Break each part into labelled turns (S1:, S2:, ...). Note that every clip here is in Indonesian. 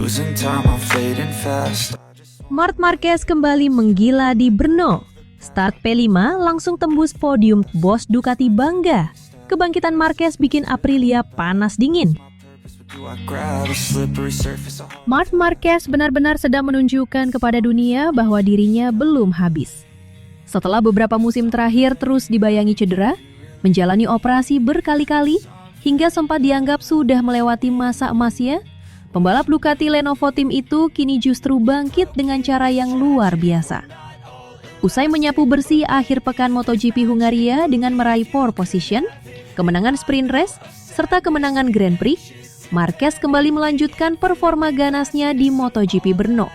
S1: Losing time, I'm fading fast.
S2: Marc Marquez kembali menggila di Brno. Start P5 langsung tembus podium, bos Ducati bangga. Kebangkitan Marquez bikin Aprilia panas dingin.
S1: Do I grab a slippery surface?
S2: Marc Marquez benar-benar sedang menunjukkan kepada dunia bahwa dirinya belum habis. Setelah beberapa musim terakhir terus dibayangi cedera, menjalani operasi berkali-kali, hingga sempat dianggap sudah melewati masa emasnya, pembalap Ducati Lenovo Team itu kini justru bangkit dengan cara yang luar biasa. Usai menyapu bersih akhir pekan MotoGP Hungaria dengan meraih pole position, kemenangan sprint race, serta kemenangan Grand Prix, Marquez kembali melanjutkan performa ganasnya di MotoGP Brno.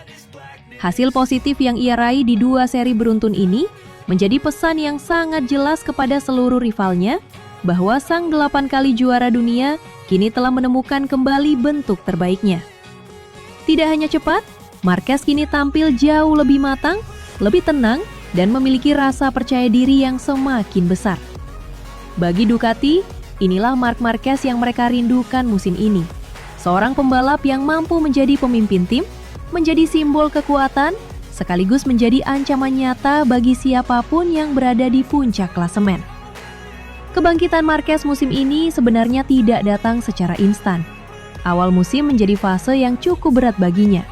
S2: Hasil positif yang ia raih di 2 seri beruntun ini menjadi pesan yang sangat jelas kepada seluruh rivalnya bahwa sang 8 kali juara dunia kini telah menemukan kembali bentuk terbaiknya. Tidak hanya cepat, Marquez kini tampil jauh lebih matang, lebih tenang, dan memiliki rasa percaya diri yang semakin besar. Bagi Ducati, inilah Marc Marquez yang mereka rindukan musim ini. Seorang pembalap yang mampu menjadi pemimpin tim, menjadi simbol kekuatan, sekaligus menjadi ancaman nyata bagi siapapun yang berada di puncak klasemen. Kebangkitan Marquez musim ini sebenarnya tidak datang secara instan. Awal musim menjadi fase yang cukup berat baginya.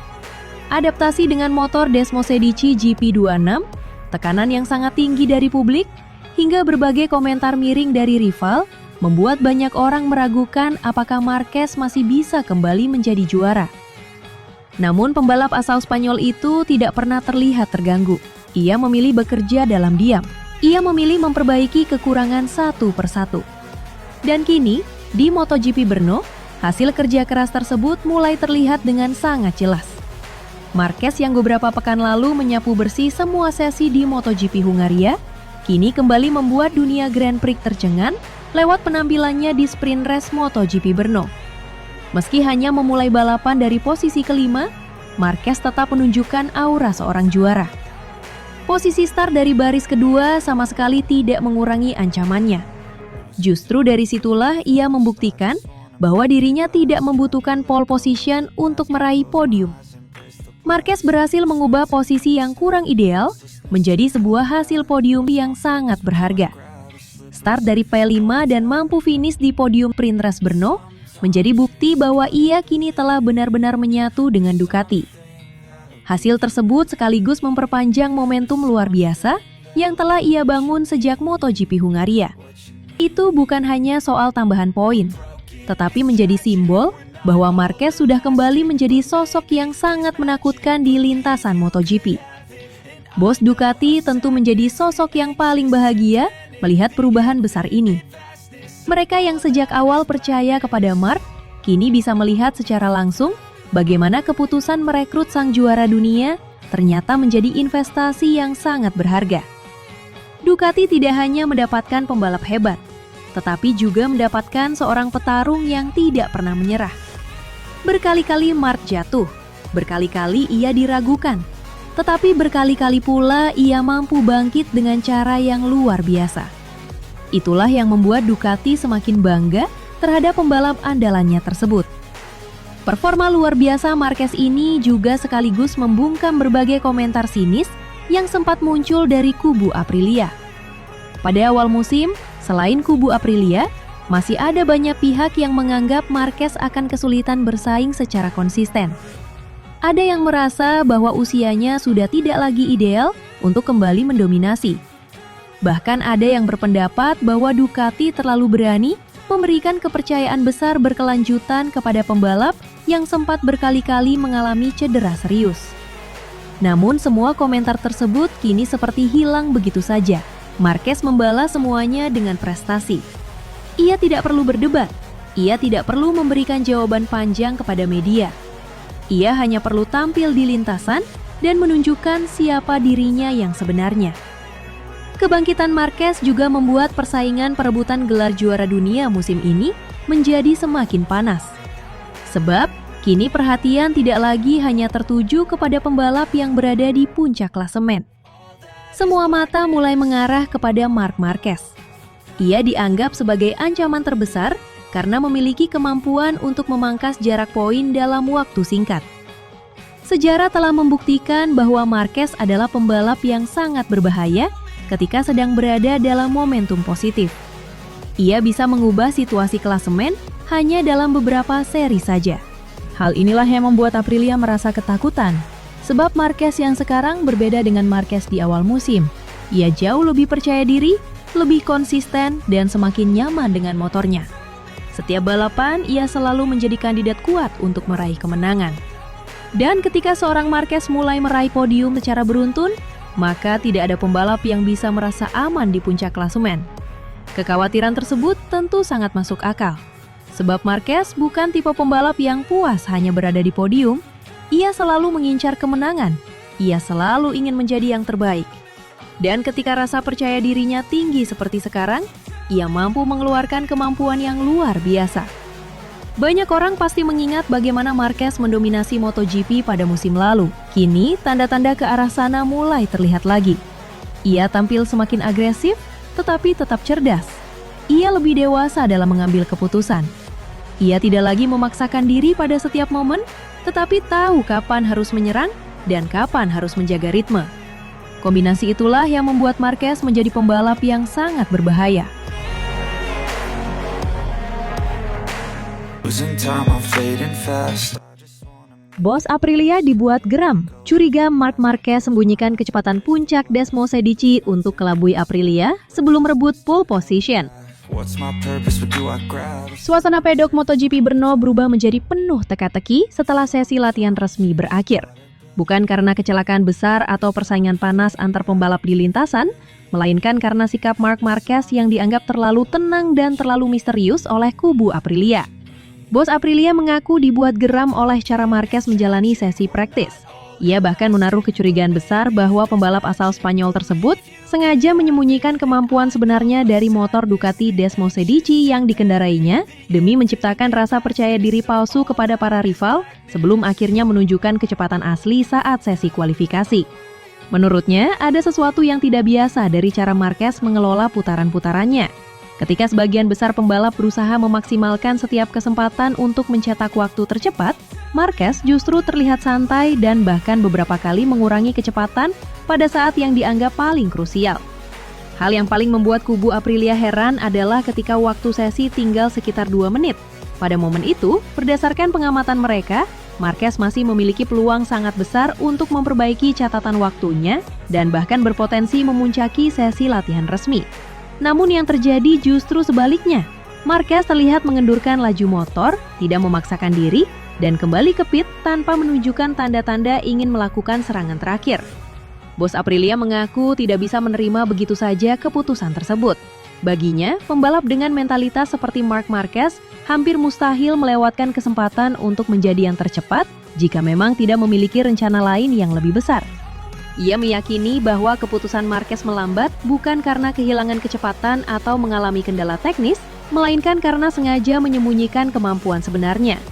S2: Adaptasi dengan motor Desmosedici GP26, tekanan yang sangat tinggi dari publik, hingga berbagai komentar miring dari rival, membuat banyak orang meragukan apakah Marquez masih bisa kembali menjadi juara. Namun pembalap asal Spanyol itu tidak pernah terlihat terganggu. Ia memilih bekerja dalam diam. Ia memilih memperbaiki kekurangan satu persatu. Dan kini, di MotoGP Brno, hasil kerja keras tersebut mulai terlihat dengan sangat jelas. Marquez yang beberapa pekan lalu menyapu bersih semua sesi di MotoGP Hungaria, kini kembali membuat dunia Grand Prix tercengang lewat penampilannya di sprint race MotoGP Brno. Meski hanya memulai balapan dari posisi kelima, Marquez tetap menunjukkan aura seorang juara. Posisi start dari baris kedua sama sekali tidak mengurangi ancamannya. Justru dari situlah ia membuktikan bahwa dirinya tidak membutuhkan pole position untuk meraih podium. Marquez berhasil mengubah posisi yang kurang ideal menjadi sebuah hasil podium yang sangat berharga. Start dari P5 dan mampu finish di podium sprint race Brno menjadi bukti bahwa ia kini telah benar-benar menyatu dengan Ducati. Hasil tersebut sekaligus memperpanjang momentum luar biasa yang telah ia bangun sejak MotoGP Hungaria. Itu bukan hanya soal tambahan poin, tetapi menjadi simbol bahwa Marquez sudah kembali menjadi sosok yang sangat menakutkan di lintasan MotoGP. Bos Ducati tentu menjadi sosok yang paling bahagia melihat perubahan besar ini. Mereka yang sejak awal percaya kepada Marc, kini bisa melihat secara langsung bagaimana keputusan merekrut sang juara dunia ternyata menjadi investasi yang sangat berharga. Ducati tidak hanya mendapatkan pembalap hebat, tetapi juga mendapatkan seorang petarung yang tidak pernah menyerah. Berkali-kali Marc jatuh, berkali-kali ia diragukan, tetapi berkali-kali pula ia mampu bangkit dengan cara yang luar biasa. Itulah yang membuat Ducati semakin bangga terhadap pembalap andalannya tersebut. Performa luar biasa Marquez ini juga sekaligus membungkam berbagai komentar sinis yang sempat muncul dari kubu Aprilia. Pada awal musim, selain kubu Aprilia, masih ada banyak pihak yang menganggap Marquez akan kesulitan bersaing secara konsisten. Ada yang merasa bahwa usianya sudah tidak lagi ideal untuk kembali mendominasi. Bahkan ada yang berpendapat bahwa Ducati terlalu berani memberikan kepercayaan besar berkelanjutan kepada pembalap yang sempat berkali-kali mengalami cedera serius. Namun semua komentar tersebut kini seperti hilang begitu saja. Marquez membalas semuanya dengan prestasi. Ia tidak perlu berdebat, ia tidak perlu memberikan jawaban panjang kepada media. Ia hanya perlu tampil di lintasan dan menunjukkan siapa dirinya yang sebenarnya. Kebangkitan Marquez juga membuat persaingan perebutan gelar juara dunia musim ini menjadi semakin panas. Sebab, kini perhatian tidak lagi hanya tertuju kepada pembalap yang berada di puncak klasemen. Semua mata mulai mengarah kepada Marc Marquez. Ia dianggap sebagai ancaman terbesar karena memiliki kemampuan untuk memangkas jarak poin dalam waktu singkat. Sejarah telah membuktikan bahwa Marquez adalah pembalap yang sangat berbahaya ketika sedang berada dalam momentum positif. Ia bisa mengubah situasi klasemen hanya dalam beberapa seri saja. Hal inilah yang membuat Aprilia merasa ketakutan, sebab Marquez yang sekarang berbeda dengan Marquez di awal musim. Ia jauh lebih percaya diri, lebih konsisten, dan semakin nyaman dengan motornya. Setiap balapan, ia selalu menjadi kandidat kuat untuk meraih kemenangan. Dan ketika seorang Marquez mulai meraih podium secara beruntun, maka tidak ada pembalap yang bisa merasa aman di puncak klasemen. Kekhawatiran tersebut tentu sangat masuk akal. Sebab Marquez bukan tipe pembalap yang puas hanya berada di podium, ia selalu mengincar kemenangan, ia selalu ingin menjadi yang terbaik. Dan ketika rasa percaya dirinya tinggi seperti sekarang, ia mampu mengeluarkan kemampuan yang luar biasa. Banyak orang pasti mengingat bagaimana Marquez mendominasi MotoGP pada musim lalu. Kini, tanda-tanda ke arah sana mulai terlihat lagi. Ia tampil semakin agresif, tetapi tetap cerdas. Ia lebih dewasa dalam mengambil keputusan. Ia tidak lagi memaksakan diri pada setiap momen, tetapi tahu kapan harus menyerang dan kapan harus menjaga ritme. Kombinasi itulah yang membuat Marquez menjadi pembalap yang sangat berbahaya.
S1: Losing time, I'm fading fast.
S2: Bos Aprilia dibuat geram. Curiga Marc Marquez sembunyikan kecepatan puncak Desmosedici untuk kelabui Aprilia sebelum merebut pole position.
S1: What's my purpose? What do I grab?
S2: Suasana pedok MotoGP Brno berubah menjadi penuh teka-teki setelah sesi latihan resmi berakhir. Bukan karena kecelakaan besar atau persaingan panas antar pembalap di lintasan, melainkan karena sikap Marc Marquez yang dianggap terlalu tenang dan terlalu misterius oleh kubu Aprilia. Bos Aprilia mengaku dibuat geram oleh cara Marquez menjalani sesi praktis. Ia bahkan menaruh kecurigaan besar bahwa pembalap asal Spanyol tersebut sengaja menyembunyikan kemampuan sebenarnya dari motor Ducati Desmosedici yang dikendarainya demi menciptakan rasa percaya diri palsu kepada para rival sebelum akhirnya menunjukkan kecepatan asli saat sesi kualifikasi. Menurutnya, ada sesuatu yang tidak biasa dari cara Marquez mengelola putaran-putarannya. Ketika sebagian besar pembalap berusaha memaksimalkan setiap kesempatan untuk mencetak waktu tercepat, Marquez justru terlihat santai dan bahkan beberapa kali mengurangi kecepatan pada saat yang dianggap paling krusial. Hal yang paling membuat kubu Aprilia heran adalah ketika waktu sesi tinggal sekitar 2 menit. Pada momen itu, berdasarkan pengamatan mereka, Marquez masih memiliki peluang sangat besar untuk memperbaiki catatan waktunya dan bahkan berpotensi memuncaki sesi latihan resmi. Namun yang terjadi justru sebaliknya. Marquez terlihat mengendurkan laju motor, tidak memaksakan diri, dan kembali ke pit tanpa menunjukkan tanda-tanda ingin melakukan serangan terakhir. Bos Aprilia mengaku tidak bisa menerima begitu saja keputusan tersebut. Baginya, pembalap dengan mentalitas seperti Marc Marquez hampir mustahil melewatkan kesempatan untuk menjadi yang tercepat jika memang tidak memiliki rencana lain yang lebih besar. Ia meyakini bahwa keputusan Marquez melambat bukan karena kehilangan kecepatan atau mengalami kendala teknis, melainkan karena sengaja menyembunyikan kemampuan sebenarnya.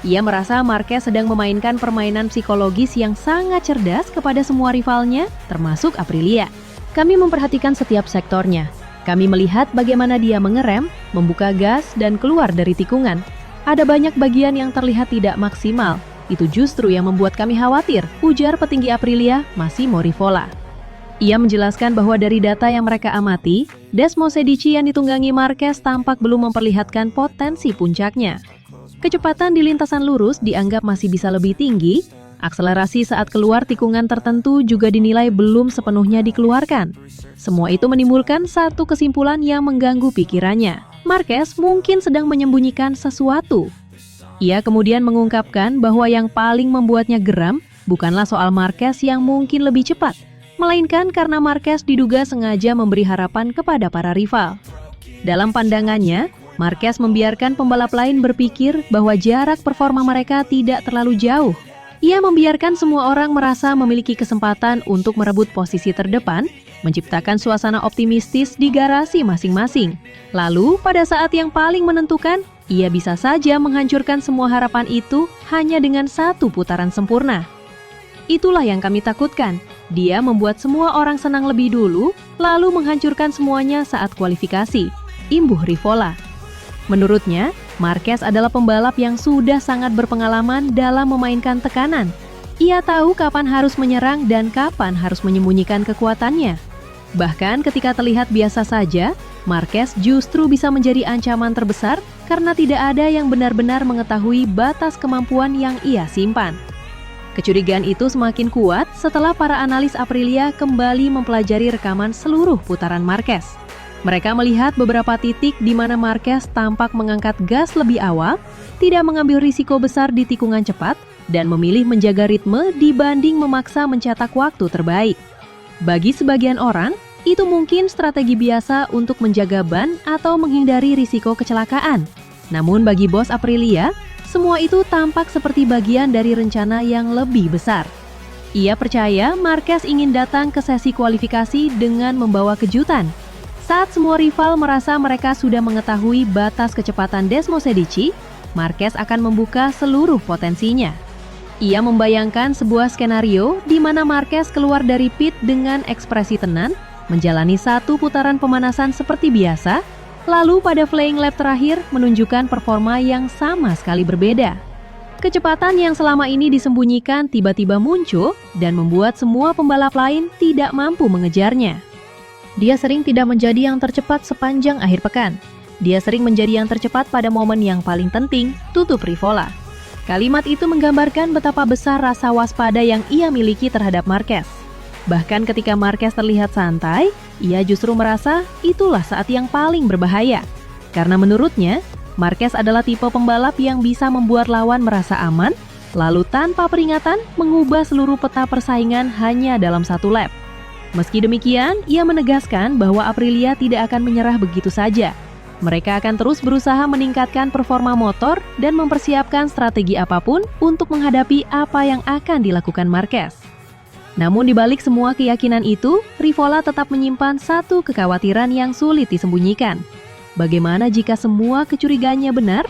S2: Ia merasa Marquez sedang memainkan permainan psikologis yang sangat cerdas kepada semua rivalnya, termasuk Aprilia. Kami memperhatikan setiap sektornya. Kami melihat bagaimana dia mengerem, membuka gas, dan keluar dari tikungan. Ada banyak bagian yang terlihat tidak maksimal. Itu justru yang membuat kami khawatir, ujar petinggi Aprilia, Massimo Rivola. Ia menjelaskan bahwa dari data yang mereka amati, Desmosedici yang ditunggangi Marquez tampak belum memperlihatkan potensi puncaknya. Kecepatan di lintasan lurus dianggap masih bisa lebih tinggi, akselerasi saat keluar tikungan tertentu juga dinilai belum sepenuhnya dikeluarkan. Semua itu menimbulkan satu kesimpulan yang mengganggu pikirannya. Marquez mungkin sedang menyembunyikan sesuatu. Ia kemudian mengungkapkan bahwa yang paling membuatnya geram bukanlah soal Marquez yang mungkin lebih cepat, melainkan karena Marquez diduga sengaja memberi harapan kepada para rival. Dalam pandangannya, Marquez membiarkan pembalap lain berpikir bahwa jarak performa mereka tidak terlalu jauh. Ia membiarkan semua orang merasa memiliki kesempatan untuk merebut posisi terdepan, menciptakan suasana optimistis di garasi masing-masing. Lalu, pada saat yang paling menentukan, ia bisa saja menghancurkan semua harapan itu hanya dengan satu putaran sempurna. Itulah yang kami takutkan. Dia membuat semua orang senang lebih dulu, lalu menghancurkan semuanya saat kualifikasi, imbuh Rivola. Menurutnya, Marquez adalah pembalap yang sudah sangat berpengalaman dalam memainkan tekanan. Ia tahu kapan harus menyerang dan kapan harus menyembunyikan kekuatannya. Bahkan ketika terlihat biasa saja, Marquez justru bisa menjadi ancaman terbesar karena tidak ada yang benar-benar mengetahui batas kemampuan yang ia simpan. Kecurigaan itu semakin kuat setelah para analis Aprilia kembali mempelajari rekaman seluruh putaran Marquez. Mereka melihat beberapa titik di mana Marquez tampak mengangkat gas lebih awal, tidak mengambil risiko besar di tikungan cepat, dan memilih menjaga ritme dibanding memaksa mencetak waktu terbaik. Bagi sebagian orang, itu mungkin strategi biasa untuk menjaga ban atau menghindari risiko kecelakaan. Namun bagi bos Aprilia, semua itu tampak seperti bagian dari rencana yang lebih besar. Ia percaya Marquez ingin datang ke sesi kualifikasi dengan membawa kejutan. Saat semua rival merasa mereka sudah mengetahui batas kecepatan Desmosedici, Marquez akan membuka seluruh potensinya. Ia membayangkan sebuah skenario di mana Marquez keluar dari pit dengan ekspresi tenang, menjalani satu putaran pemanasan seperti biasa, lalu pada flying lap terakhir menunjukkan performa yang sama sekali berbeda. Kecepatan yang selama ini disembunyikan tiba-tiba muncul dan membuat semua pembalap lain tidak mampu mengejarnya. Dia sering tidak menjadi yang tercepat sepanjang akhir pekan. Dia sering menjadi yang tercepat pada momen yang paling penting, tutup Rivola. Kalimat itu menggambarkan betapa besar rasa waspada yang ia miliki terhadap Marquez. Bahkan ketika Marquez terlihat santai, ia justru merasa itulah saat yang paling berbahaya. Karena menurutnya, Marquez adalah tipe pembalap yang bisa membuat lawan merasa aman, lalu tanpa peringatan mengubah seluruh peta persaingan hanya dalam satu lap. Meski demikian, ia menegaskan bahwa Aprilia tidak akan menyerah begitu saja. Mereka akan terus berusaha meningkatkan performa motor dan mempersiapkan strategi apapun untuk menghadapi apa yang akan dilakukan Marquez. Namun di balik semua keyakinan itu, Rivola tetap menyimpan satu kekhawatiran yang sulit disembunyikan. Bagaimana jika semua kecurigaannya benar?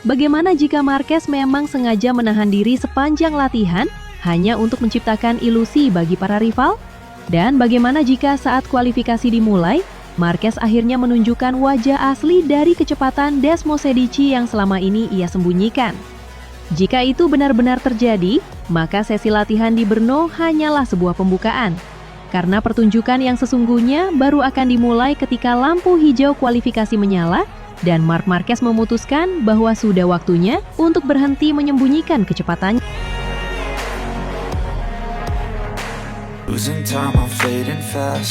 S2: Bagaimana jika Marquez memang sengaja menahan diri sepanjang latihan hanya untuk menciptakan ilusi bagi para rival? Dan bagaimana jika saat kualifikasi dimulai, Marquez akhirnya menunjukkan wajah asli dari kecepatan Desmosedici yang selama ini ia sembunyikan? Jika itu benar-benar terjadi, maka sesi latihan di Brno hanyalah sebuah pembukaan. Karena pertunjukan yang sesungguhnya baru akan dimulai ketika lampu hijau kualifikasi menyala dan Marc Marquez memutuskan bahwa sudah waktunya untuk berhenti menyembunyikan kecepatannya.
S1: Losing time, I'm fading fast.